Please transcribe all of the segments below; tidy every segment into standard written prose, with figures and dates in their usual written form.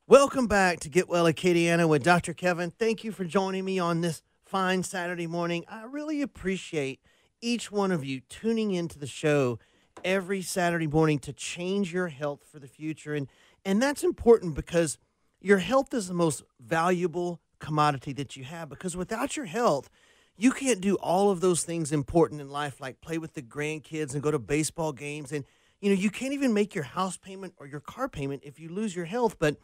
Welcome back to Get Well Acadiana with Dr. Kevin. Thank you for joining me on this fine Saturday morning. I really appreciate each one of you tuning into the show every Saturday morning to change your health for the future. And that's important because your health is the most valuable commodity that you have, because without your health, you can't do all of those things important in life, like play with the grandkids and go to baseball games. And, you can't even make your house payment or your car payment if you lose your health. But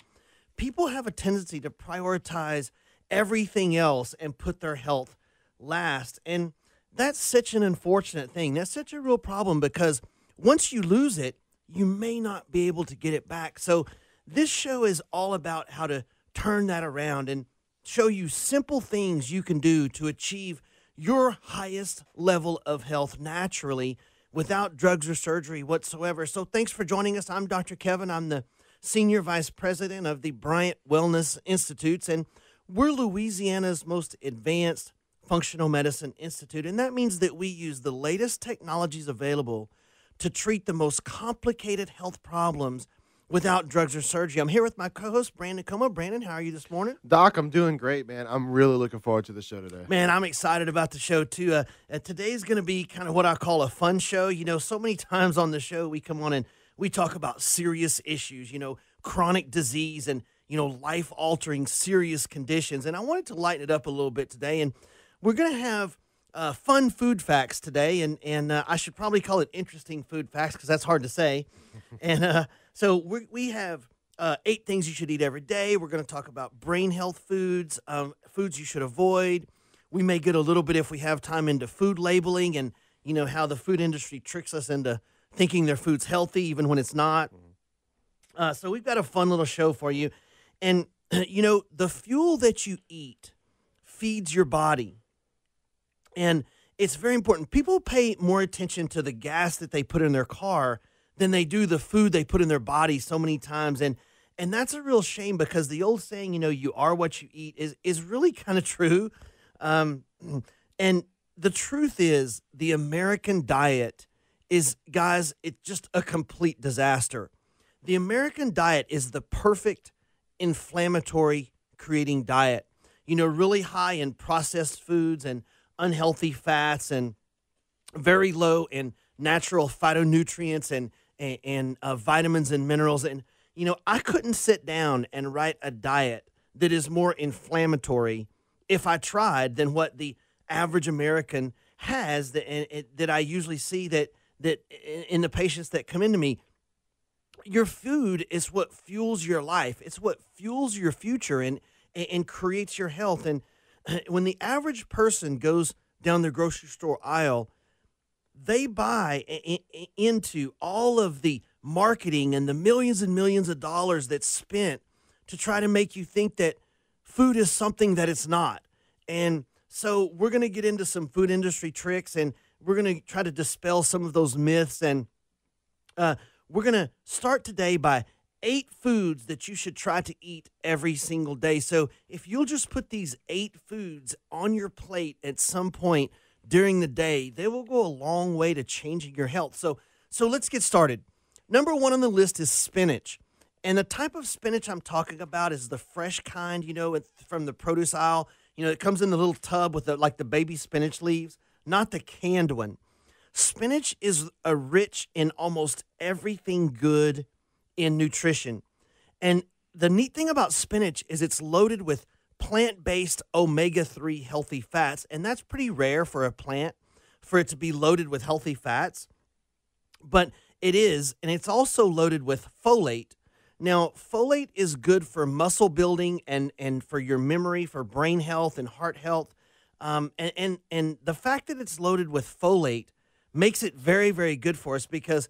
people have a tendency to prioritize everything else and put their health last. And that's such an unfortunate thing. That's such a real problem because once you lose it, you may not be able to get it back. So this show is all about how to turn that around and show you simple things you can do to achieve your highest level of health naturally without drugs or surgery whatsoever. So thanks for joining us. I'm Dr. Kevin. I'm the Senior Vice President of the Bryant Wellness Institutes, and we're Louisiana's most advanced functional medicine institute, and that means that we use the latest technologies available to treat the most complicated health problems without drugs or surgery. I'm here with my co-host, Brandon Coma. Brandon, how are you this morning? Doc, I'm doing great, man. I'm really looking forward to the show today. Man, I'm excited about the show, too. Today's going to be kind of what I call a fun show. So many times on the show we come on and we talk about serious issues, chronic disease and, life-altering serious conditions. And I wanted to lighten it up a little bit today. And we're going to have fun food facts today. And I should probably call it interesting food facts because that's hard to say. And so we have 8 things you should eat every day. We're going to talk about brain health foods, foods you should avoid. We may get a little bit, if we have time, into food labeling and, how the food industry tricks us into thinking their food's healthy even when it's not. So we've got a fun little show for you. And, the fuel that you eat feeds your body. And it's very important. People pay more attention to the gas that they put in their car than they do the food they put in their body so many times. And that's a real shame because the old saying, you are what you eat is really kind of true. And the truth is the American diet is, guys, it's just a complete disaster. The American diet is the perfect inflammatory creating diet. Really high in processed foods and unhealthy fats and very low in natural phytonutrients and vitamins and minerals. And, I couldn't sit down and write a diet that is more inflammatory if I tried than what the average American has that I usually see that in the patients that come into me. Your food is what fuels your life. It's what fuels your future and creates your health. And when the average person goes down the grocery store aisle, they buy into all of the marketing and the millions and millions of dollars that's spent to try to make you think that food is something that it's not. And so we're going to get into some food industry tricks, and we're going to try to dispel some of those myths. And we're going to start today by 8 foods that you should try to eat every single day. So if you'll just put these 8 foods on your plate at some point during the day, they will go a long way to changing your health. So let's get started. Number 1 on the list is spinach. And the type of spinach I'm talking about is the fresh kind, from the produce aisle. It comes in the little tub with the baby spinach leaves, not the canned one. Spinach is rich in almost everything good in nutrition. And the neat thing about spinach is it's loaded with plant-based omega-3 healthy fats, and that's pretty rare for a plant, for it to be loaded with healthy fats. But it is, and it's also loaded with folate. Now, folate is good for muscle building and for your memory, for brain health and heart health. And the fact that it's loaded with folate makes it very, very good for us because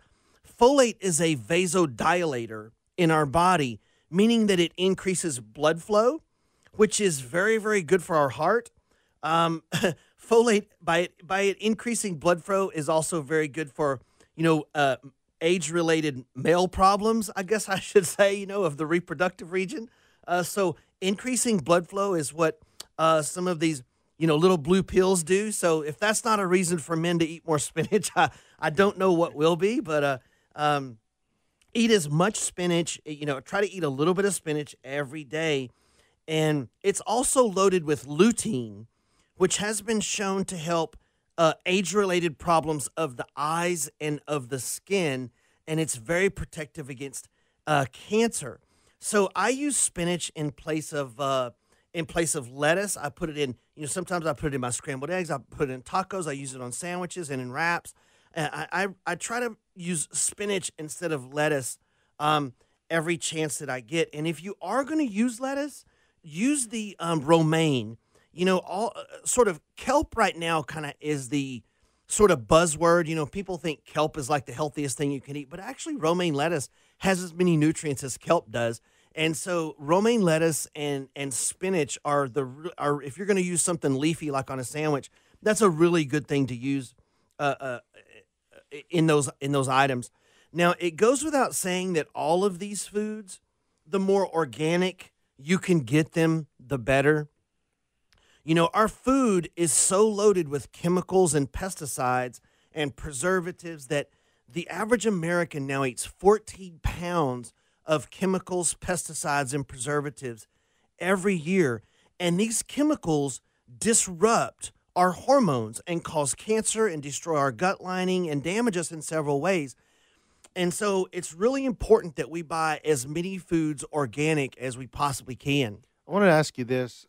folate is a vasodilator in our body, meaning that it increases blood flow, which is very, very good for our heart. Folate, by it increasing blood flow, is also very good for, age-related male problems, I guess I should say, of the reproductive region. So increasing blood flow is what some of these, little blue pills do. So if that's not a reason for men to eat more spinach, I don't know what will be. But Eat as much spinach, try to eat a little bit of spinach every day. And it's also loaded with lutein, which has been shown to help age-related problems of the eyes and of the skin, and it's very protective against cancer. So I use spinach in place of lettuce. I put it in, sometimes I put it in my scrambled eggs. I put it in tacos. I use it on sandwiches and in wraps. I try to use spinach instead of lettuce every chance that I get. And if you are going to use lettuce, use the romaine. All sort of kelp right now kind of is the sort of buzzword. People think kelp is like the healthiest thing you can eat, but actually romaine lettuce has as many nutrients as kelp does. And so romaine lettuce and spinach are if you're going to use something leafy like on a sandwich, that's a really good thing to use in those items. Now, it goes without saying that all of these foods, the more organic you can get them, the better. Our food is so loaded with chemicals and pesticides and preservatives that the average American now eats 14 pounds of chemicals, pesticides, and preservatives every year. And these chemicals disrupt our hormones and cause cancer and destroy our gut lining and damage us in several ways. And so it's really important that we buy as many foods organic as we possibly can. I want to ask you this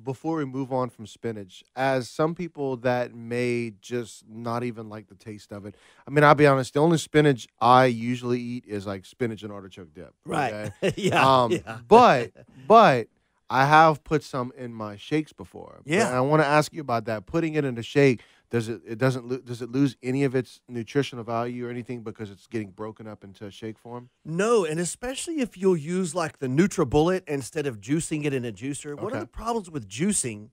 before we move on from spinach. As some people that may just not even like the taste of it. I mean, I'll be honest. The only spinach I usually eat is like spinach and artichoke dip. Right. Okay? Yeah. But I have put some in my shakes before. Yeah. And I want to ask you about that. Putting it in a shake, does it lose any of its nutritional value or anything because it's getting broken up into shake form? No, and especially if you'll use like the NutriBullet instead of juicing it in a juicer. One of the problems with juicing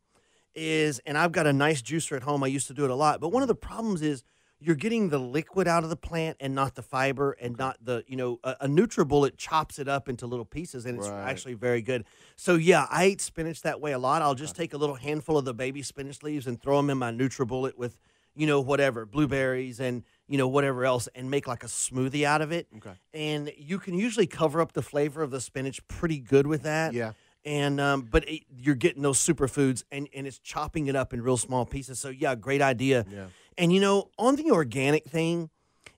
is, and I've got a nice juicer at home, I used to do it a lot, but one of the problems is you're getting the liquid out of the plant and not the fiber and not the, a NutriBullet chops it up into little pieces, and it's actually very good. So, yeah, I eat spinach that way a lot. I'll just take a little handful of the baby spinach leaves and throw them in my NutriBullet with, whatever, blueberries and, whatever else, and make like a smoothie out of it. Okay. And you can usually cover up the flavor of the spinach pretty good with that. Yeah. And but you're getting those superfoods, and it's chopping it up in real small pieces. So, yeah, great idea. Yeah. And, on the organic thing,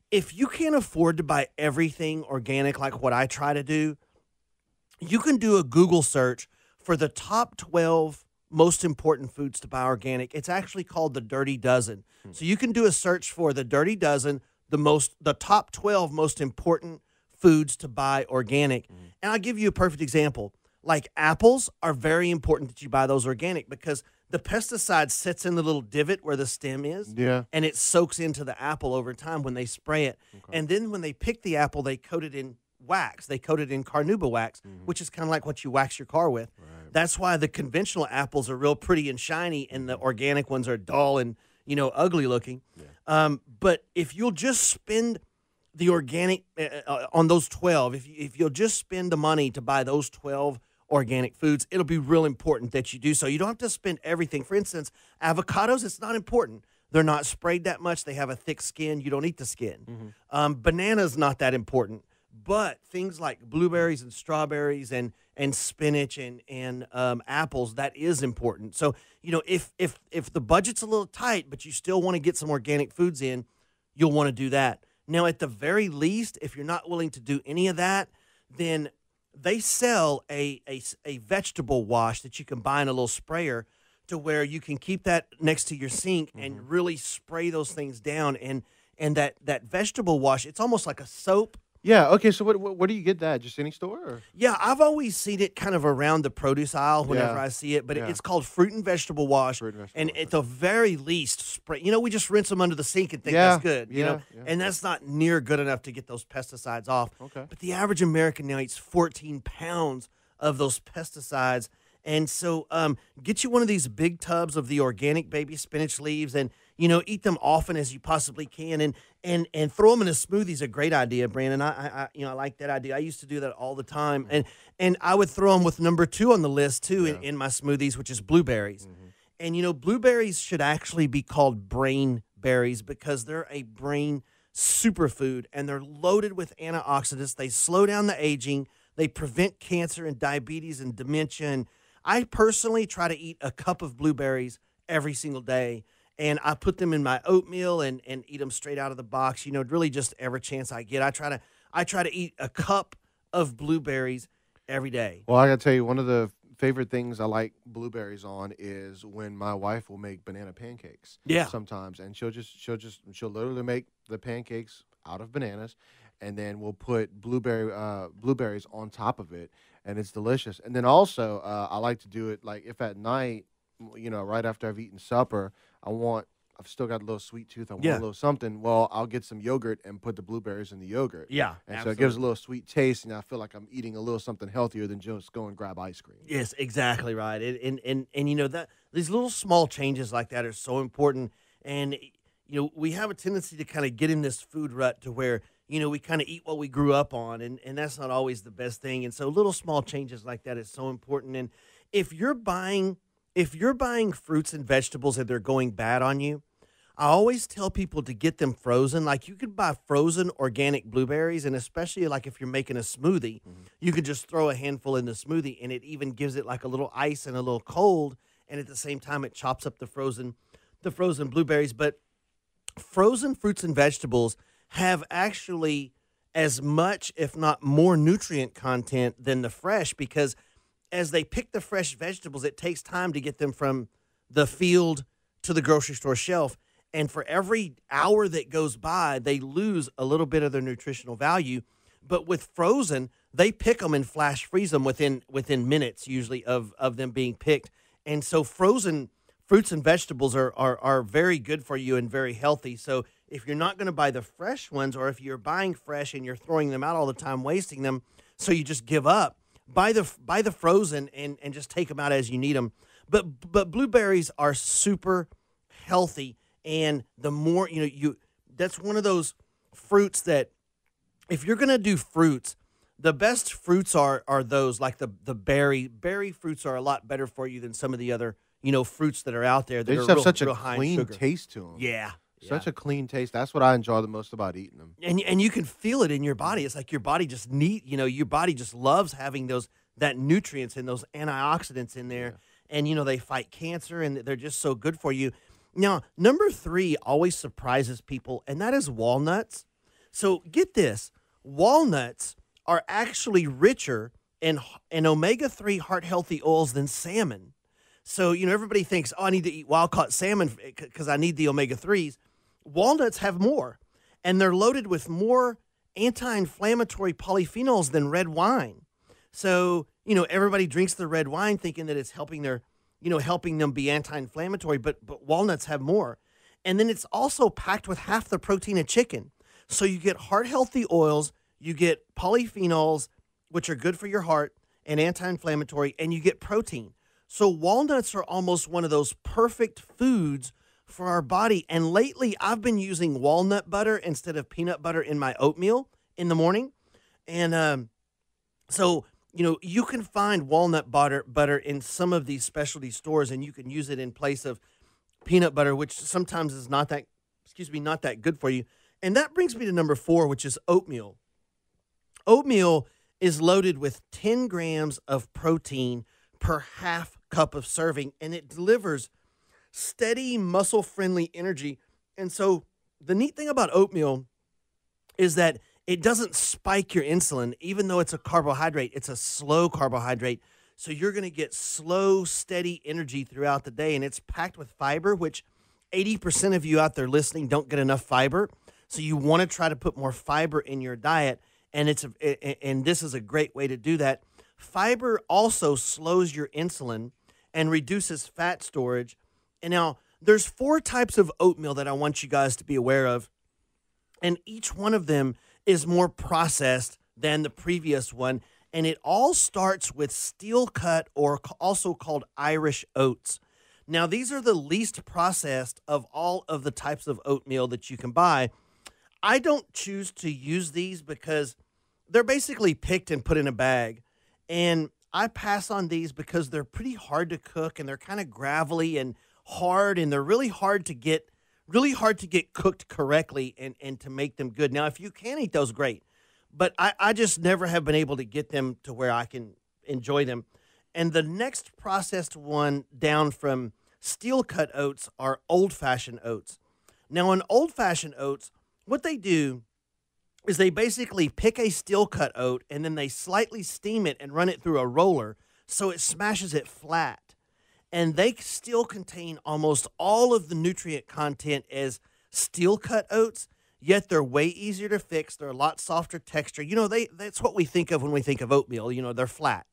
if you can't afford to buy everything organic like what I try to do, you can do a Google search for the top 12 most important foods to buy organic. It's actually called the Dirty Dozen. So you can do a search for the Dirty Dozen, the top 12 most important foods to buy organic. And I'll give you a perfect example. Like apples are very important that you buy those organic because the pesticide sits in the little divot where the stem is, and it soaks into the apple over time when they spray it. Okay. And then when they pick the apple, they coat it in wax. They coat it in carnauba wax, which is kind of like what you wax your car with. Right. That's why the conventional apples are real pretty and shiny, and the organic ones are dull and, ugly looking. Yeah. But if you'll just spend the organic on those 12, if you'll just spend the money to buy those 12 organic foods, it'll be real important that you do so. You don't have to spend everything. For instance, avocados, it's not important. They're not sprayed that much. They have a thick skin. You don't eat the skin. Bananas, not that important. But things like blueberries and strawberries and spinach and apples, that is important. So, if the budget's a little tight, but you still want to get some organic foods in, you'll want to do that. Now, at the very least, if you're not willing to do any of that, then they sell a vegetable wash that you can buy in a little sprayer to where you can keep that next to your sink and really spray those things down. And that vegetable wash, it's almost like a soap. Yeah. Okay. So where do you get that? Just any store? Or? Yeah, I've always seen it kind of around the produce aisle whenever I see it, but it's called fruit and vegetable wash. And at the very least, spray. We just rinse them under the sink and think that's good. And that's not near good enough to get those pesticides off. Okay. But the average American now eats 14 pounds of those pesticides. And so get you one of these big tubs of the organic baby spinach leaves and, eat them often as you possibly can and throw them in a smoothie is a great idea, Brandon. I like that idea. I used to do that all the time. And I would throw them with number 2 on the list, too, in my smoothies, which is blueberries. And, blueberries should actually be called brain berries because they're a brain superfood, and they're loaded with antioxidants. They slow down the aging. They prevent cancer and diabetes and dementia. And I personally try to eat a cup of blueberries every single day, and I put them in my oatmeal and eat them straight out of the box. Really just every chance I get. I try to eat a cup of blueberries every day. Well, I gotta tell you, one of the favorite things I like blueberries on is when my wife will make banana pancakes. Yeah. Sometimes, and she'll literally make the pancakes out of bananas, and then we'll put blueberries on top of it, and it's delicious. And then also, I like to do it like if at night, right after I've eaten supper, I've still got a little sweet tooth. I want a little something. Well, I'll get some yogurt and put the blueberries in the yogurt. Yeah, and absolutely. so it gives a little sweet taste, and I feel like I'm eating a little something healthier than just go and grab ice cream. Yes, exactly right. And that these little small changes like that are so important. And we have a tendency to kind of get in this food rut to where we kind of eat what we grew up on, and that's not always the best thing. And so little small changes like that is so important. And if you're buying fruits and vegetables and they're going bad on you, I always tell people to get them frozen. Like you could buy frozen organic blueberries, and especially like if you're making a smoothie, you could just throw a handful in the smoothie, and it even gives it like a little ice and a little cold, and at the same time it chops up the frozen blueberries. But frozen fruits and vegetables have actually as much, if not more, nutrient content than the fresh, because as they pick the fresh vegetables, it takes time to get them from the field to the grocery store shelf. And for every hour that goes by, they lose a little bit of their nutritional value. But with frozen, they pick them and flash freeze them within minutes, usually, of them being picked. And so frozen fruits and vegetables are very good for you and very healthy. So if you're not going to buy the fresh ones, or if you're buying fresh and you're throwing them out all the time, wasting them, so you just give up, buy the frozen and just take them out as you need them. But blueberries are super healthy. And the more, that's one of those fruits that if you're going to do fruits, the best fruits are those like the berry fruits are a lot better for you than some of the other, fruits that are out there. They just have such a clean taste to them. Yeah. Such a clean taste. That's what I enjoy the most about eating them. And you can feel it in your body. It's like your body just your body just loves having that nutrients and those antioxidants in there. Yeah. And, they fight cancer, and they're just so good for you. Now, number 3 always surprises people, and that is walnuts. So get this. Walnuts are actually richer in omega-3 heart-healthy oils than salmon. So, everybody thinks, I need to eat wild-caught salmon because I need the omega-3s. Walnuts have more, and they're loaded with more anti-inflammatory polyphenols than red wine. So, everybody drinks the red wine thinking that it's helping them be anti-inflammatory, but walnuts have more. And then it's also packed with half the protein of chicken. So you get heart-healthy oils, you get polyphenols, which are good for your heart and anti-inflammatory, and you get protein. So walnuts are almost one of those perfect foods for our body. And lately, I've been using walnut butter instead of peanut butter in my oatmeal in the morning. And so you can find walnut butter in some of these specialty stores, and you can use it in place of peanut butter, which sometimes is not that good for you. And that brings me to number 4, which is oatmeal. Oatmeal is loaded with 10 grams of protein per half cup of serving, and it delivers steady, muscle-friendly energy. And so the neat thing about oatmeal is that it doesn't spike your insulin. Even though it's a carbohydrate, it's a slow carbohydrate. So you're going to get slow, steady energy throughout the day. And it's packed with fiber, which 80% of you out there listening don't get enough fiber. So you want to try to put more fiber in your diet. And this is a great way to do that. Fiber also slows your insulin and reduces fat storage. And now there's 4 types of oatmeal that I want you guys to be aware of. And each one of them is more processed than the previous one. And it all starts with steel cut, or also called Irish oats. Now, these are the least processed of all of the types of oatmeal that you can buy. I don't choose to use these because they're basically picked and put in a bag. And I pass on these because they're pretty hard to cook, and they're kind of gravelly and hard, and they're really hard to get really hard to get cooked correctly and to make them good. Now, if you can eat those, great. But I just never have been able to get them to where I can enjoy them. And the next processed one down from steel cut oats are old fashioned oats. Now, in old fashioned oats, what they do is they basically pick a steel cut oat and then they slightly steam it and run it through a roller so it smashes it flat. And they still contain almost all of the nutrient content as steel cut oats, yet they're way easier to fix. They're a lot softer texture. You know, that's what we think of when we think of oatmeal. You know, they're flat.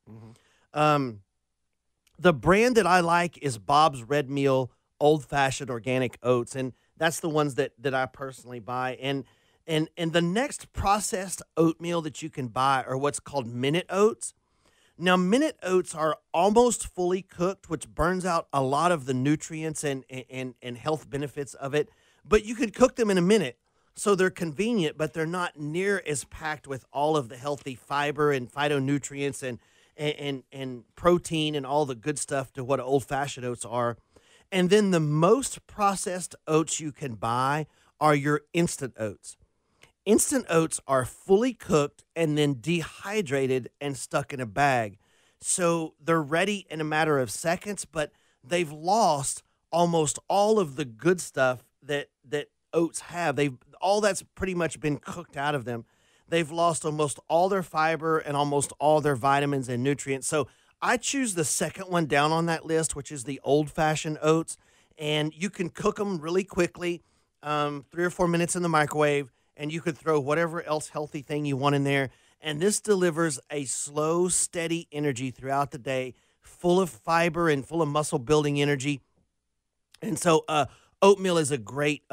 The brand that I like is Bob's Red Meal Old Fashioned Organic Oats, and that's the ones that I personally buy. And the next processed oatmeal that you can buy are what's called minute oats. Now, minute oats are almost fully cooked, which burns out a lot of the nutrients and health benefits of it. But you could cook them in a minute, so they're convenient, but they're not near as packed with all of the healthy fiber and phytonutrients and protein and all the good stuff to what old-fashioned oats are. And then the most processed oats you can buy are your instant oats. Instant oats are fully cooked and then dehydrated and stuck in a bag. So they're ready in a matter of seconds, but they've lost almost all of the good stuff that oats have. All that's pretty much been cooked out of them. They've lost almost all their fiber and almost all their vitamins and nutrients. So I choose the second one down on that list, which is the old-fashioned oats, and you can cook them really quickly, 3 or 4 minutes in the microwave, and you could throw whatever else healthy thing you want in there. And this delivers a slow, steady energy throughout the day, full of fiber and full of muscle-building energy. And so oatmeal is a great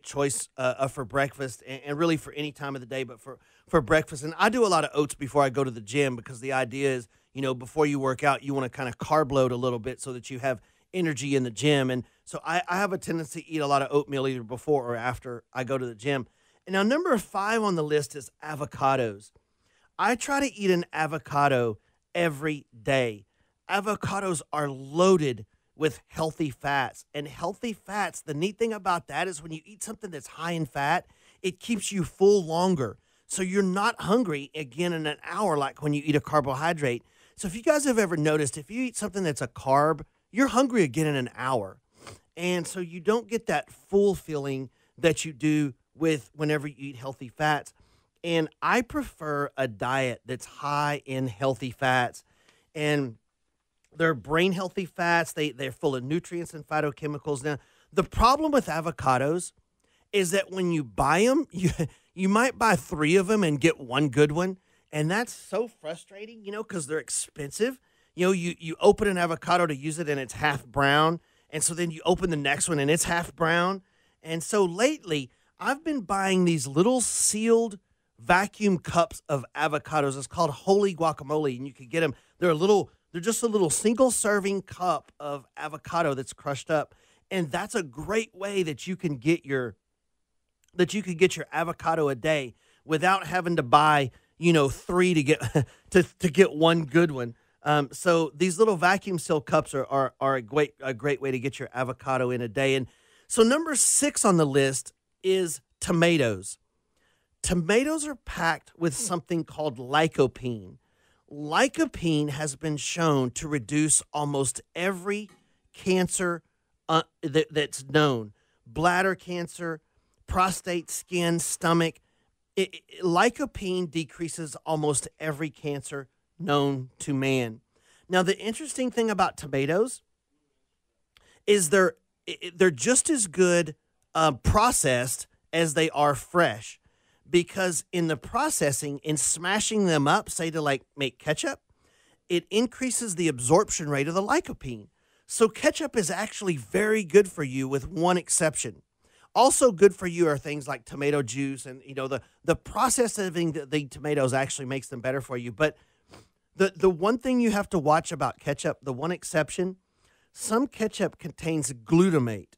choice for breakfast and really for any time of the day, but for breakfast. And I do a lot of oats before I go to the gym because the idea is, you know, before you work out, you want to kind of carb load a little bit so that you have energy in the gym. And so I have a tendency to eat a lot of oatmeal either before or after I go to the gym. And now number 5 on the list is avocados. I try to eat an avocado every day. Avocados are loaded with healthy fats. And healthy fats, the neat thing about that is when you eat something that's high in fat, it keeps you full longer. So you're not hungry again in an hour like when you eat a carbohydrate. So if you guys have ever noticed, if you eat something that's a carb, you're hungry again in an hour. And so you don't get that full feeling that you do with whenever you eat healthy fats. And I prefer a diet that's high in healthy fats. And they're brain healthy fats. They're full of nutrients and phytochemicals. Now, the problem with avocados is that when you buy them, you might buy 3 of them and get one good one. And that's so frustrating, you know, because they're expensive. You know, you open an avocado to use it and it's half brown. And so then you open the next one and it's half brown. And so lately, I've been buying these little sealed vacuum cups of avocados. It's called Holy Guacamole, and you can get them. They're just a little single serving cup of avocado that's crushed up, and that's a great way that you can get your avocado a day without having to buy 3 to get to get one good one. So these little vacuum seal cups are a great way to get your avocado in a day. And so number 6 on the list is tomatoes. Tomatoes are packed with something called lycopene. Lycopene has been shown to reduce almost every cancer that's known. Bladder cancer, prostate, skin, stomach. Lycopene decreases almost every cancer known to man. Now, the interesting thing about tomatoes is they're just as good processed as they are fresh, because in the processing, in smashing them up, say to make ketchup, it increases the absorption rate of the lycopene. So ketchup is actually very good for you with one exception. Also good for you are things like tomato juice, and the processing the tomatoes actually makes them better for you. But the one thing you have to watch about ketchup, the one exception, some ketchup contains glutamate.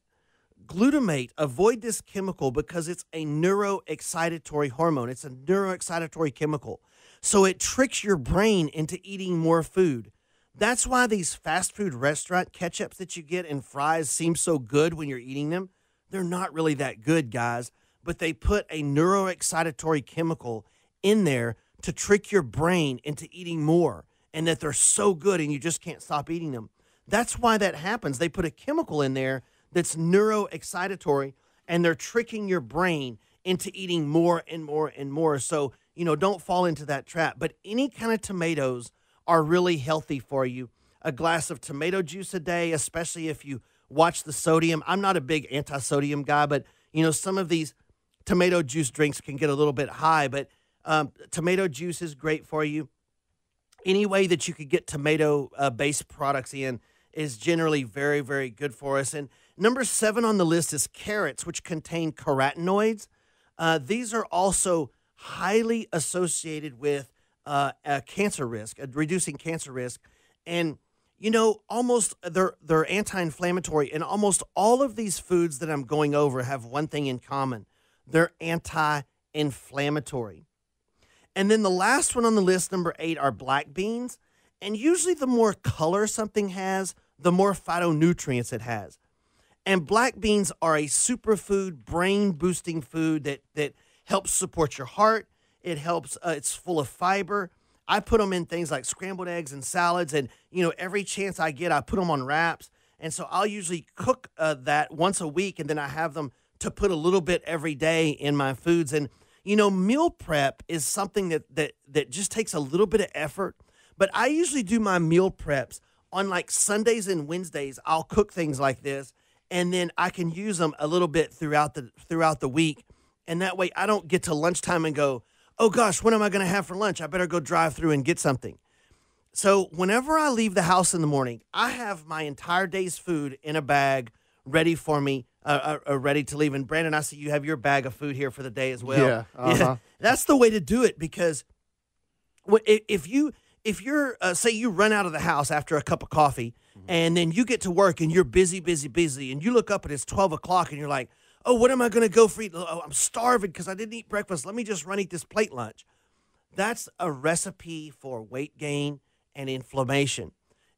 Glutamate, avoid this chemical because it's a neuroexcitatory hormone. It's a neuroexcitatory chemical. So it tricks your brain into eating more food. That's why these fast food restaurant ketchups that you get in fries seem so good when you're eating them. they're not really that good, guys, but they put a neuroexcitatory chemical in there to trick your brain into eating more, and that they're so good and you just can't stop eating them. That's why that happens. They put a chemical in there that's neuroexcitatory, and they're tricking your brain into eating more and more and more. So, don't fall into that trap. But any kind of tomatoes are really healthy for you. A glass of tomato juice a day, especially if you watch the sodium. I'm not a big anti-sodium guy, but, some of these tomato juice drinks can get a little bit high, but tomato juice is great for you. Any way that you could get tomato-based products in is generally very, very good for us. And number 7 on the list is carrots, which contain carotenoids. These are also highly associated with cancer risk, reducing cancer risk. And, almost they're anti-inflammatory. And almost all of these foods that I'm going over have one thing in common. They're anti-inflammatory. And then the last one on the list, number 8, are black beans. And usually the more color something has, the more phytonutrients it has. And black beans are a superfood, brain-boosting food that helps support your heart. It helps, it's full of fiber. I put them in things like scrambled eggs and salads. And, every chance I get, I put them on wraps. And so I'll usually cook that once a week, and then I have them to put a little bit every day in my foods. And meal prep is something that just takes a little bit of effort. But I usually do my meal preps on like Sundays and Wednesdays. I'll cook things like this, and then I can use them a little bit throughout the week. And that way I don't get to lunchtime and go, oh gosh, what am I going to have for lunch? I better go drive through and get something. So whenever I leave the house in the morning, I have my entire day's food in a bag ready for me, ready to leave. And Brandon, I see you have your bag of food here for the day as well. Yeah, Yeah, that's the way to do it, because if you're say you run out of the house after a cup of coffee, and then you get to work and you're busy, and you look up and it's 12 o'clock and you're like, oh, what am I going to go for eat? Oh, I'm starving because I didn't eat breakfast. Let me just run eat this plate lunch. That's a recipe for weight gain and inflammation.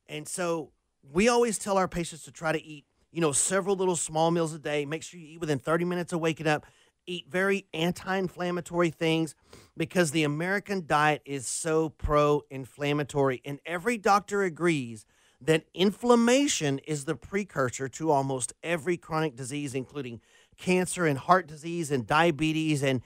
And so we always tell our patients to try to eat, several little small meals a day. Make sure you eat within 30 minutes of waking up. Eat very anti-inflammatory things, because the American diet is so pro-inflammatory. And every doctor agrees that inflammation is the precursor to almost every chronic disease, including cancer and heart disease and diabetes and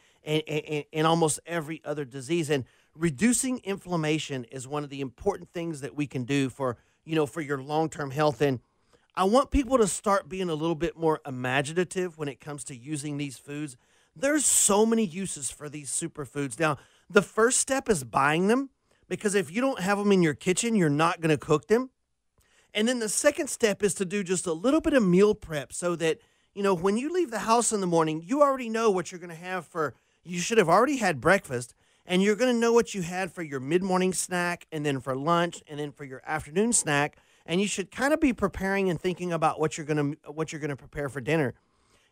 almost every other disease. And reducing inflammation is one of the important things that we can do for your long-term health. And I want people to start being a little bit more imaginative when it comes to using these foods. There's so many uses for these superfoods. Now, the first step is buying them, because if you don't have them in your kitchen, you're not going to cook them. And then the second step is to do just a little bit of meal prep, so that, when you leave the house in the morning, you already know what you're going to have you should have already had breakfast, and you're going to know what you had for your mid-morning snack, and then for lunch, and then for your afternoon snack. And you should kind of be preparing and thinking about what you're going to prepare for dinner.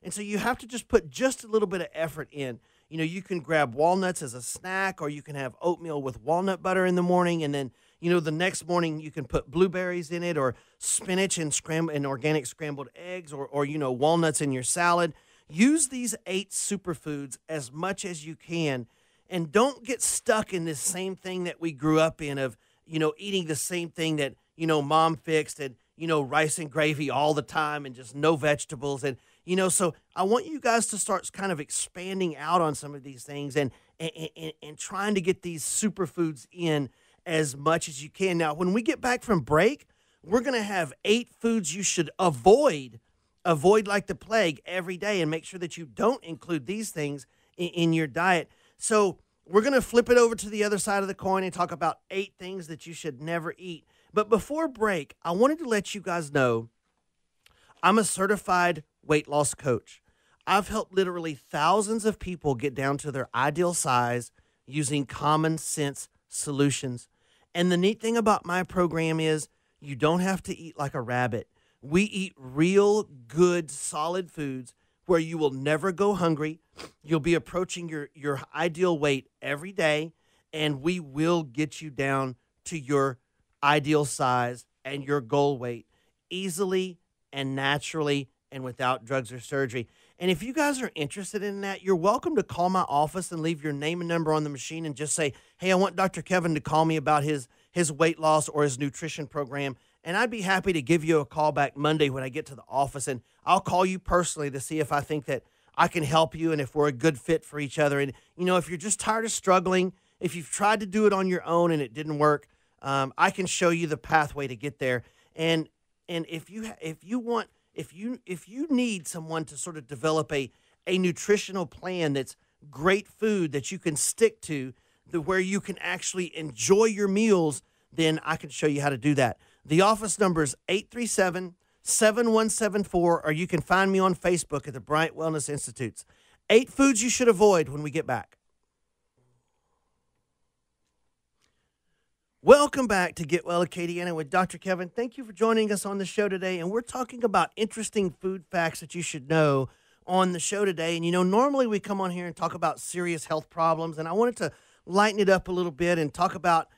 And so you have to just put just a little bit of effort in. You can grab walnuts as a snack, or you can have oatmeal with walnut butter in the morning, and then the next morning you can put blueberries in it, or spinach and organic scrambled eggs, or walnuts in your salad. Use these 8 superfoods as much as you can, and don't get stuck in this same thing that we grew up in of eating the same thing that mom fixed, and rice and gravy all the time, and just no vegetables. And so I want you guys to start kind of expanding out on some of these things, and trying to get these superfoods in as much as you can. Now, when we get back from break, we're going to have 8 foods you should avoid like the plague every day, and make sure that you don't include these things in your diet. So we're going to flip it over to the other side of the coin and talk about 8 things that you should never eat. But before break, I wanted to let you guys know I'm a certified weight loss coach. I've helped literally thousands of people get down to their ideal size using common sense solutions. And the neat thing about my program is you don't have to eat like a rabbit. We eat real, good, solid foods where you will never go hungry. You'll be approaching your ideal weight every day, and we will get you down to your ideal size and your goal weight easily and naturally and without drugs or surgery. And if you guys are interested in that, you're welcome to call my office and leave your name and number on the machine and just say, hey, I want Dr. Kevin to call me about his weight loss or his nutrition program. And I'd be happy to give you a call back Monday when I get to the office. And I'll call you personally to see if I think that I can help you and if we're a good fit for each other. And, if you're just tired of struggling, if you've tried to do it on your own and it didn't work, I can show you the pathway to get there. And if you need someone to sort of develop a nutritional plan that's great food that you can stick to, where you can actually enjoy your meals, then I can show you how to do that. The office number is 837-7174, or you can find me on Facebook at the Bryant Wellness Institutes. 8 foods you should avoid when we get back. Welcome back to Get Well Acadiana with Dr. Kevin. Thank you for joining us on the show today. And we're talking about interesting food facts that you should know on the show today. And, normally we come on here and talk about serious health problems. And I wanted to lighten it up a little bit and talk about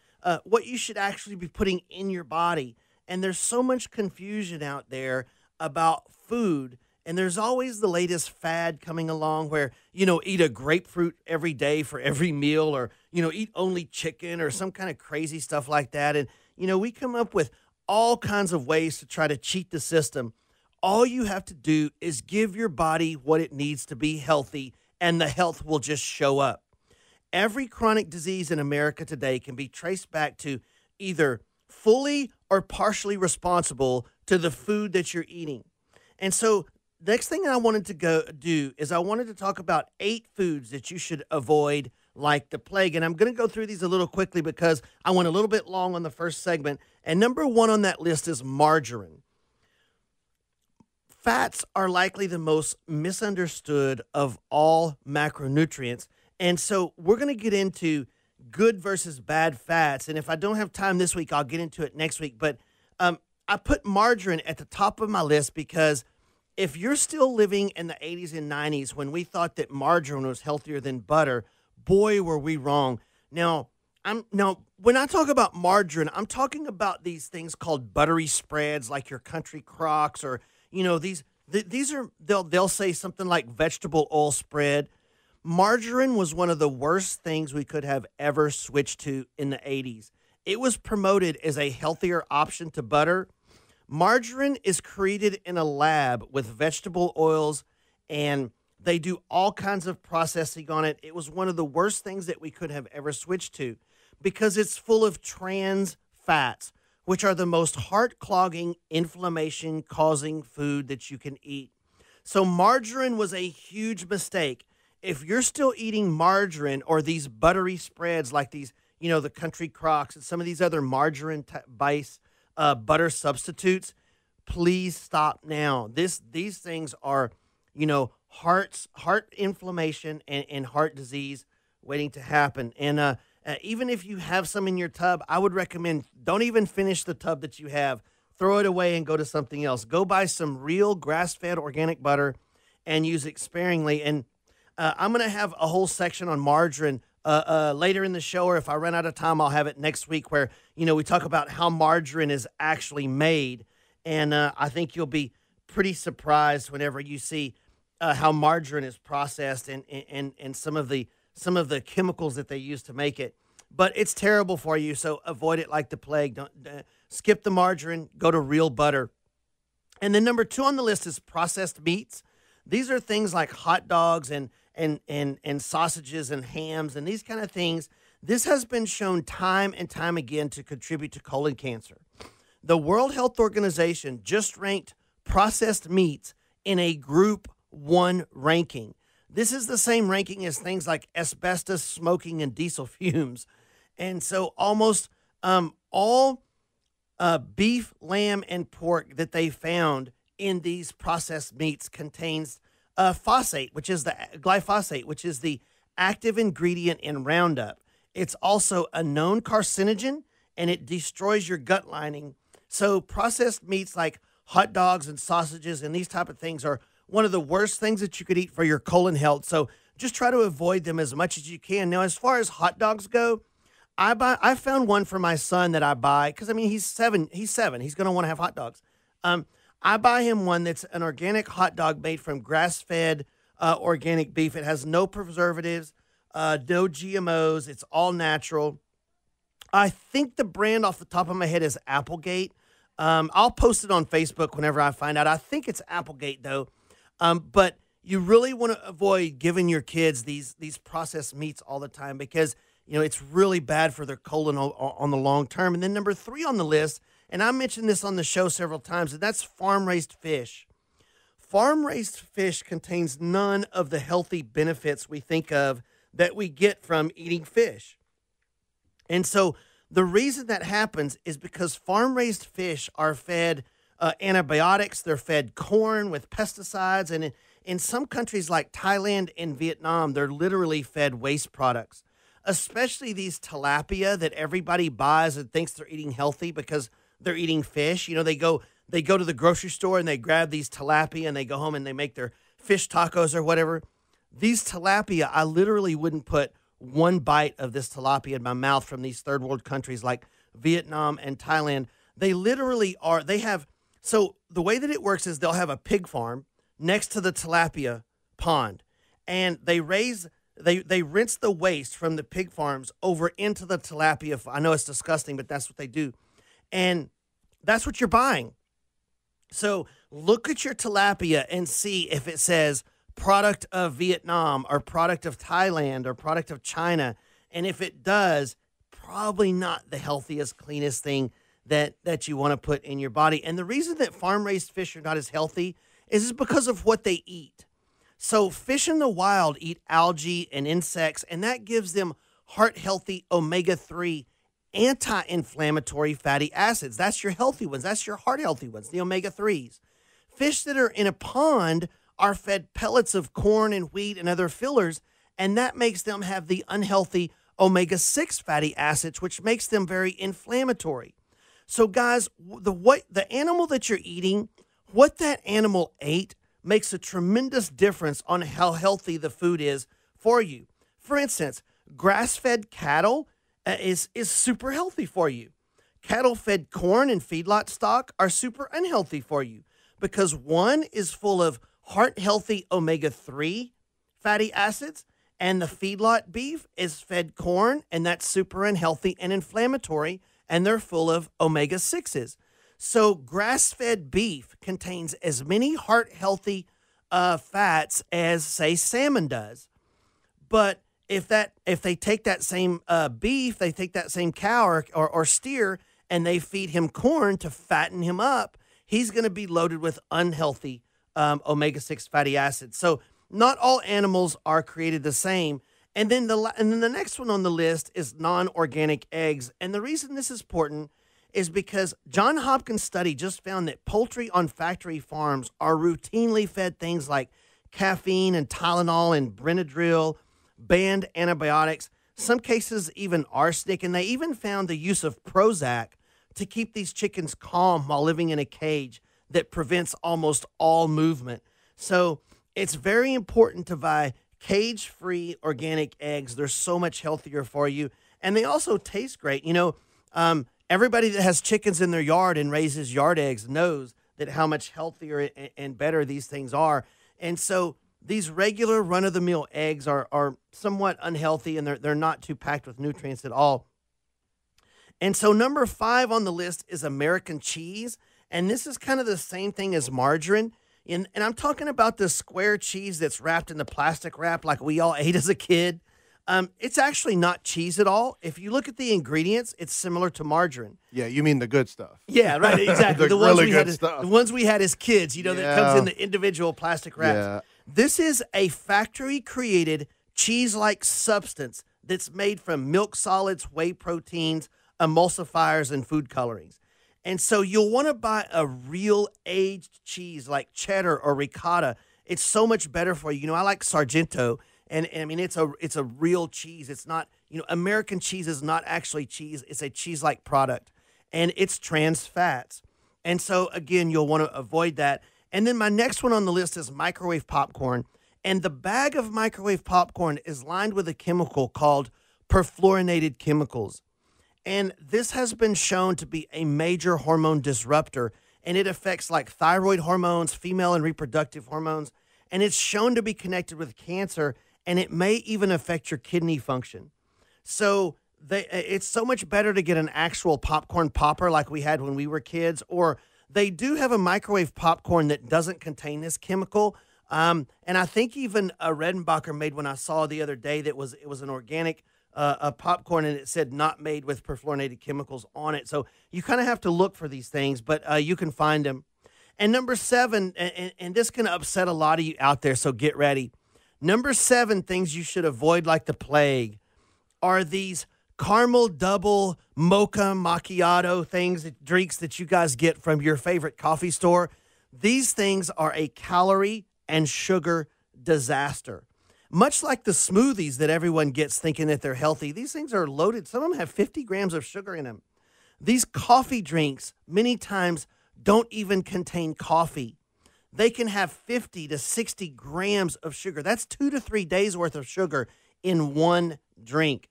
what you should actually be putting in your body. And there's so much confusion out there about food. And there's always the latest fad coming along where, eat a grapefruit every day for every meal, or, eat only chicken or some kind of crazy stuff like that. And, we come up with all kinds of ways to try to cheat the system. All you have to do is give your body what it needs to be healthy, and the health will just show up. Every chronic disease in America today can be traced back to either fully or partially responsible to the food that you're eating. And so next thing I wanted to do is I wanted to talk about 8 foods that you should avoid like the plague. And I'm going to go through these a little quickly because I went a little bit long on the first segment. And number 1 on that list is margarine. Fats are likely the most misunderstood of all macronutrients. And so we're going to get into good versus bad fats. And if I don't have time this week, I'll get into it next week. But I put margarine at the top of my list because if you're still living in the 80s and 90s when we thought that margarine was healthier than butter, boy, were we wrong. Now, when I talk about margarine, I'm talking about these things called buttery spreads, like your Country Crocs, or these are they'll say something like vegetable oil spread. Margarine was one of the worst things we could have ever switched to in the 80s. It was promoted as a healthier option to butter. Margarine is created in a lab with vegetable oils, and they do all kinds of processing on it. It was one of the worst things that we could have ever switched to because it's full of trans fats, which are the most heart-clogging, inflammation-causing food that you can eat. So margarine was a huge mistake. If you're still eating margarine or these buttery spreads like these, the Country Crocs and some of these other margarine-based butter substitutes, please stop now. These things are, heart inflammation and heart disease waiting to happen. And even if you have some in your tub, I would recommend don't even finish the tub that you have. Throw it away and go to something else. Go buy some real grass-fed organic butter and use it sparingly. And I'm going to have a whole section on margarine later in the show, or if I run out of time, I'll have it next week where, we talk about how margarine is actually made. And I think you'll be pretty surprised whenever you see how margarine is processed and some of the chemicals that they use to make it. But it's terrible for you, so avoid it like the plague. Don't skip the margarine, go to real butter. And then number 2 on the list is processed meats. These are things like hot dogs and sausages and hams and these kind of things. This has been shown time and time again to contribute to colon cancer. The World Health Organization just ranked processed meats in a Group 1 ranking. This is the same ranking as things like asbestos, smoking, and diesel fumes. And so almost all beef, lamb, and pork that they found in these processed meats contains glyphosate, which is the active ingredient in Roundup. It's also a known carcinogen, and it destroys your gut lining. So processed meats like hot dogs and sausages and these type of things are one of the worst things that you could eat for your colon health. So just try to avoid them as much as you can. Now, as far as hot dogs go, I found one for my son that I buy because, he's seven. He's going to want to have hot dogs. I buy him one that's an organic hot dog made from grass-fed organic beef. It has no preservatives, no GMOs. It's all natural. I think the brand off the top of my head is Applegate. I'll post it on Facebook whenever I find out. I think it's Applegate, though. But you really want to avoid giving your kids these processed meats all the time because, it's really bad for their colon on the long term. And then number 3 on the list, and I mentioned this on the show several times, and that's farm-raised fish. Farm-raised fish contains none of the healthy benefits we think of that we get from eating fish. And so the reason that happens is because farm-raised fish are fed antibiotics, they're fed corn with pesticides, and in some countries like Thailand and Vietnam, they're literally fed waste products, especially these tilapia that everybody buys and thinks they're eating healthy because they're eating fish. They go to the grocery store and they grab these tilapia and they go home and they make their fish tacos or whatever. These tilapia, I literally wouldn't put one bite of this tilapia in my mouth from these third world countries like Vietnam and Thailand. They literally are, so the way that it works is they'll have a pig farm next to the tilapia pond, and they rinse the waste from the pig farms over into the tilapia. I know it's disgusting, but that's what they do. And that's what you're buying. So look at your tilapia and see if it says product of Vietnam or product of Thailand or product of China. And if it does, probably not the healthiest, cleanest thing that you want to put in your body. And the reason that farm-raised fish are not as healthy is because of what they eat. So fish in the wild eat algae and insects, and that gives them heart-healthy omega-3 anti-inflammatory fatty acids. That's your healthy ones. That's your heart-healthy ones, the omega-3s. Fish that are in a pond are fed pellets of corn and wheat and other fillers, and that makes them have the unhealthy omega-6 fatty acids, which makes them very inflammatory. So guys, the animal that you're eating, what that animal ate makes a tremendous difference on how healthy the food is for you. For instance, grass-fed cattle is super healthy for you. Cattle-fed corn and feedlot stock are super unhealthy for you because one is full of heart-healthy omega-3 fatty acids, and the feedlot beef is fed corn, and that's super unhealthy and inflammatory, and they're full of omega-6s. So grass-fed beef contains as many heart-healthy fats as, say, salmon does. But if they take that same beef, they take that same cow or steer, and they feed him corn to fatten him up, he's going to be loaded with unhealthy omega-6 fatty acids. So not all animals are created the same. And then the next one on the list is non-organic eggs. And the reason this is important is because Johns Hopkins study just found that poultry on factory farms are routinely fed things like caffeine and Tylenol and Benadryl, banned antibiotics, some cases even arsenic, and they even found the use of Prozac to keep these chickens calm while living in a cage that prevents almost all movement. So it's very important to buy cage-free organic eggs. They're so much healthier for you, and they also taste great. Everybody that has chickens in their yard and raises yard eggs knows that how much healthier and better these things are. And so these regular run-of-the-mill eggs are somewhat unhealthy, and they're not too packed with nutrients at all. And so number 5 on the list is American cheese, and this is kind of the same thing as margarine. And I'm talking about the square cheese that's wrapped in the plastic wrap like we all ate as a kid. It's actually not cheese at all. If you look at the ingredients, it's similar to margarine. Yeah, you mean the good stuff. Yeah, right, exactly. The really good stuff. The ones we had as kids, that comes in the individual plastic wraps. Yeah. This is a factory-created cheese-like substance that's made from milk solids, whey proteins, emulsifiers, and food colorings. And so you'll want to buy a real aged cheese like cheddar or ricotta. It's so much better for you. I like Sargento, and I mean it's a real cheese. It's not, American cheese is not actually cheese. It's a cheese-like product, and it's trans fats. And so again, you'll want to avoid that. And then my next one on the list is microwave popcorn. And the bag of microwave popcorn is lined with a chemical called perfluorinated chemicals. And this has been shown to be a major hormone disruptor. and it affects like thyroid hormones, female and reproductive hormones, and it's shown to be connected with cancer, and it may even affect your kidney function. So it's so much better to get an actual popcorn popper like we had when we were kids, or they do have a microwave popcorn that doesn't contain this chemical. And I think even a Redenbacher made one I saw the other day that it was an organic a popcorn, and it said not made with perfluorinated chemicals on it. So you kind of have to look for these things, but you can find them. And number 7, and this can upset a lot of you out there, so get ready. Number 7 things you should avoid like the plague are these caramel double mocha macchiato drinks that you guys get from your favorite coffee store. These things are a calorie and sugar disaster. Much like the smoothies that everyone gets thinking that they're healthy, these things are loaded. Some of them have 50 grams of sugar in them. These coffee drinks many times don't even contain coffee. They can have 50 to 60 grams of sugar. That's 2 to 3 days worth of sugar in one drink.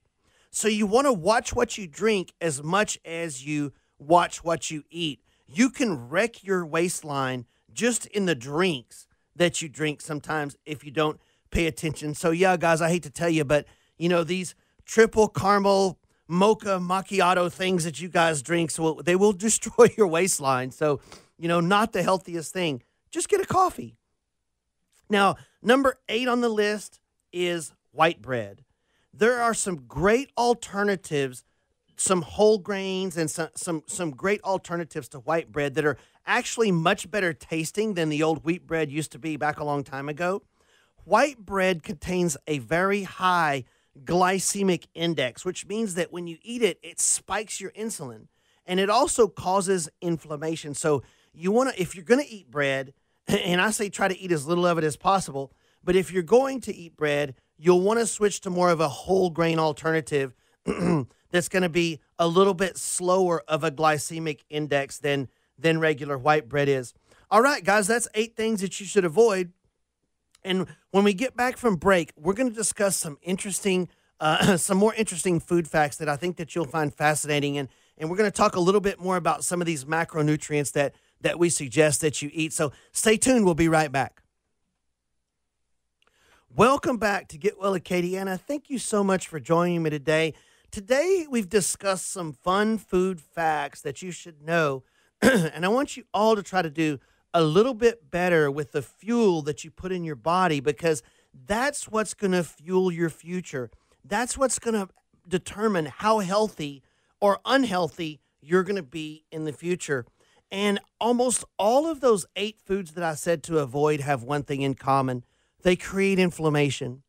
So you want to watch what you drink as much as you watch what you eat. You can wreck your waistline just in the drinks that you drink sometimes if you don't pay attention. So yeah, guys, I hate to tell you, but these triple caramel mocha macchiato things that you guys drink, so they will destroy your waistline. So, not the healthiest thing. Just get a coffee. Now, number 8 on the list is white bread. There are some great alternatives, some whole grains and some great alternatives to white bread that are actually much better tasting than the old wheat bread used to be back a long time ago. White bread contains a very high glycemic index, which means that when you eat it, it spikes your insulin, and it also causes inflammation. So if you're going to eat bread, and I say try to eat as little of it as possible, but if you're going to eat bread, you'll want to switch to more of a whole grain alternative that's going to be a little bit slower of a glycemic index than regular white bread is. All right, guys, that's 8 things that you should avoid. And when we get back from break, we're going to discuss some more interesting food facts that I think that you'll find fascinating. And we're going to talk a little bit more about some of these macronutrients that we suggest that you eat. So stay tuned. We'll be right back. Welcome back to Get Well Acadiana. Thank you so much for joining me today. Today, we've discussed some fun food facts that you should know. And I want you all to try to do a little bit better with the fuel that you put in your body, because that's what's going to fuel your future. That's what's going to determine how healthy or unhealthy you're going to be in the future. And almost all of those 8 foods that I said to avoid have one thing in common. They create inflammation.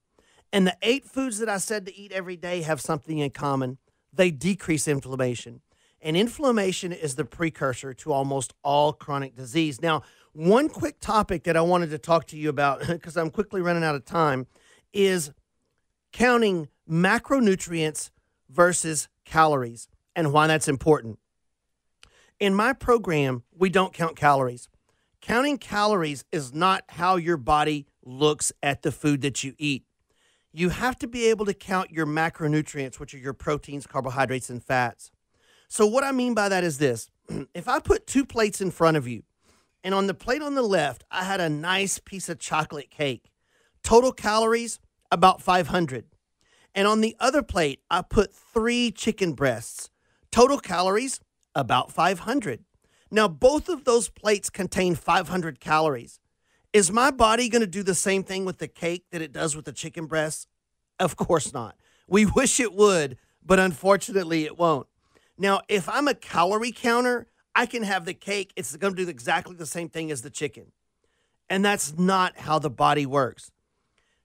And the 8 foods that I said to eat every day have something in common. They decrease inflammation. And inflammation is the precursor to almost all chronic disease. Now, one quick topic that I wanted to talk to you about, because I'm quickly running out of time, is counting macronutrients versus calories and why that's important. In my program, we don't count calories. Counting calories is not how your body looks at the food that you eat. You have to be able to count your macronutrients, which are your proteins, carbohydrates, and fats. So what I mean by that is this. If I put 2 plates in front of you, and on the plate on the left, I had a nice piece of chocolate cake. Total calories, about 500. And on the other plate, I put 3 chicken breasts. Total calories, about 500. Now, both of those plates contain 500 calories. Is my body going to do the same thing with the cake that it does with the chicken breasts? Of course not. We wish it would, but unfortunately it won't. Now, if I'm a calorie counter, I can have the cake. It's going to do exactly the same thing as the chicken. And that's not how the body works.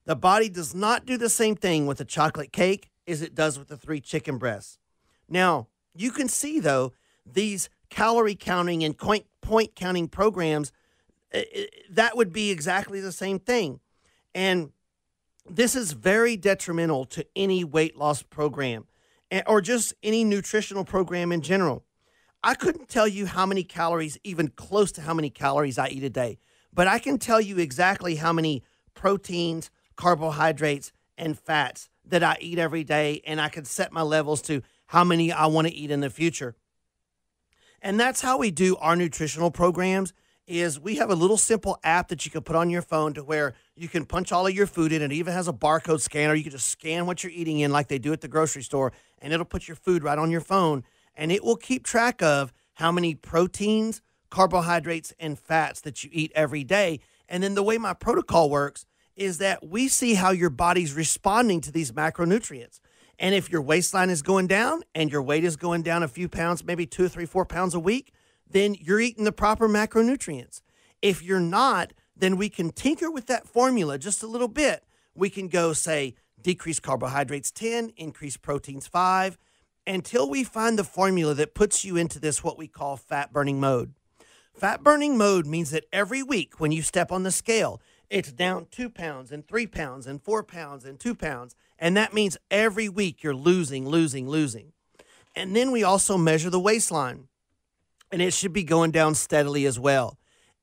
The body does not do the same thing with a chocolate cake as it does with the 3 chicken breasts. Now, you can see, though, these calorie counting and point counting programs, that would be exactly the same thing. And this is very detrimental to any weight loss program or just any nutritional program in general. I couldn't tell you how many calories, even close to how many calories I eat a day, but I can tell you exactly how many proteins, carbohydrates, and fats that I eat every day, and I can set my levels to how many I want to eat in the future. And that's how we do our nutritional programs. Is we have a little simple app that you can put on your phone to where you can punch all of your food in. It even has a barcode scanner. You can just scan what you're eating in like they do at the grocery store, and it'll put your food right on your phone, and it will keep track of how many proteins, carbohydrates, and fats that you eat every day. And then the way my protocol works is that we see how your body's responding to these macronutrients. And if your waistline is going down and your weight is going down a few pounds, maybe 2 or 3, 4 pounds a week, then you're eating the proper macronutrients. If you're not, then we can tinker with that formula just a little bit. We can go, say, decrease carbohydrates 10, increase proteins 5, until we find the formula that puts you into this, what we call fat burning mode. Fat burning mode means that every week when you step on the scale, it's down 2 pounds and 3 pounds and 4 pounds and 2 pounds. And that means every week you're losing. And then we also measure the waistline, and it should be going down steadily as well.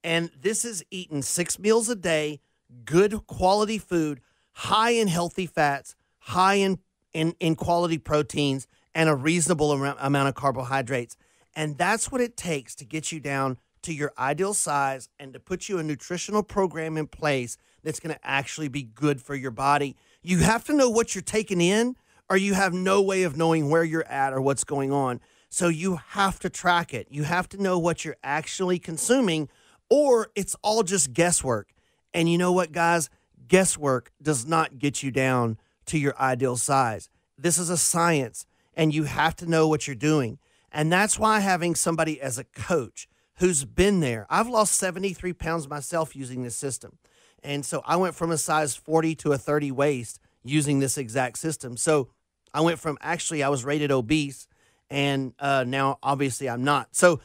And this is eating 6 meals a day, good quality food, high in healthy fats, high in quality proteins, and a reasonable amount of carbohydrates. And that's what it takes to get you down to your ideal size and to put you a nutritional program in place that's going to actually be good for your body. You have to know what you're taking in, or you have no way of knowing where you're at or what's going on. So you have to track it. You have to know what you're actually consuming, or it's all just guesswork. And you know what, guys? Guesswork does not get you down to your ideal size. This is a science, and you have to know what you're doing. And that's why having somebody as a coach who's been there. I've lost 73 pounds myself using this system. And so I went from a size 40 to a 30 waist using this exact system. So I went from, actually, I was rated obese, and now obviously I'm not. So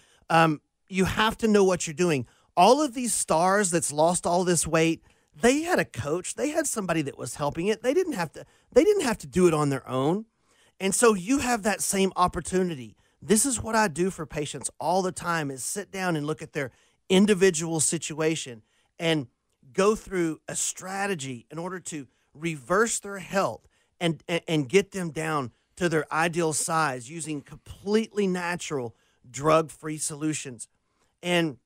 you have to know what you're doing. All of these stars that's lost all this weight, they had a coach. They had somebody that was helping it. They didn't have to do it on their own. And so you have that same opportunity. This is what I do for patients all the time, is sit down and look at their individual situation and go through a strategy in order to reverse their health and get them down to their ideal size using completely natural, drug-free solutions. And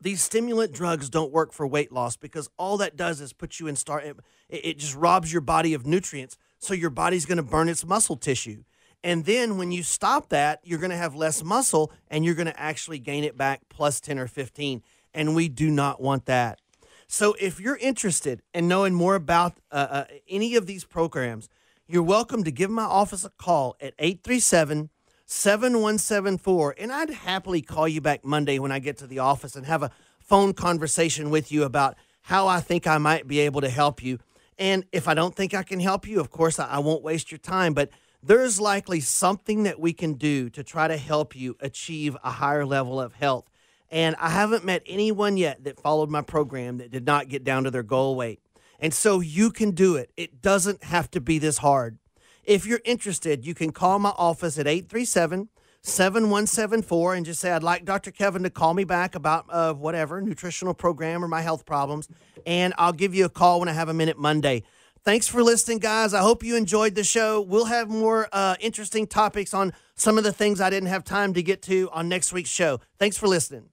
these stimulant drugs don't work for weight loss, because all that does is put you in it just robs your body of nutrients, so your body's going to burn its muscle tissue. And then when you stop that, you're going to have less muscle, and you're going to actually gain it back plus 10 or 15. And we do not want that. So if you're interested in knowing more about any of these programs, you're welcome to give my office a call at 837-7174. And I'd happily call you back Monday when I get to the office and have a phone conversation with you about how I think I might be able to help you. And if I don't think I can help you, of course, I won't waste your time. But there's likely something that we can do to try to help you achieve a higher level of health. And I haven't met anyone yet that followed my program that did not get down to their goal weight. And so you can do it. It doesn't have to be this hard. If you're interested, you can call my office at 837-7174 and just say, I'd like Dr. Kevin to call me back about whatever, nutritional program or my health problems. And I'll give you a call when I have a minute Monday. Thanks for listening, guys. I hope you enjoyed the show. We'll have more interesting topics on some of the things I didn't have time to get to on next week's show. Thanks for listening.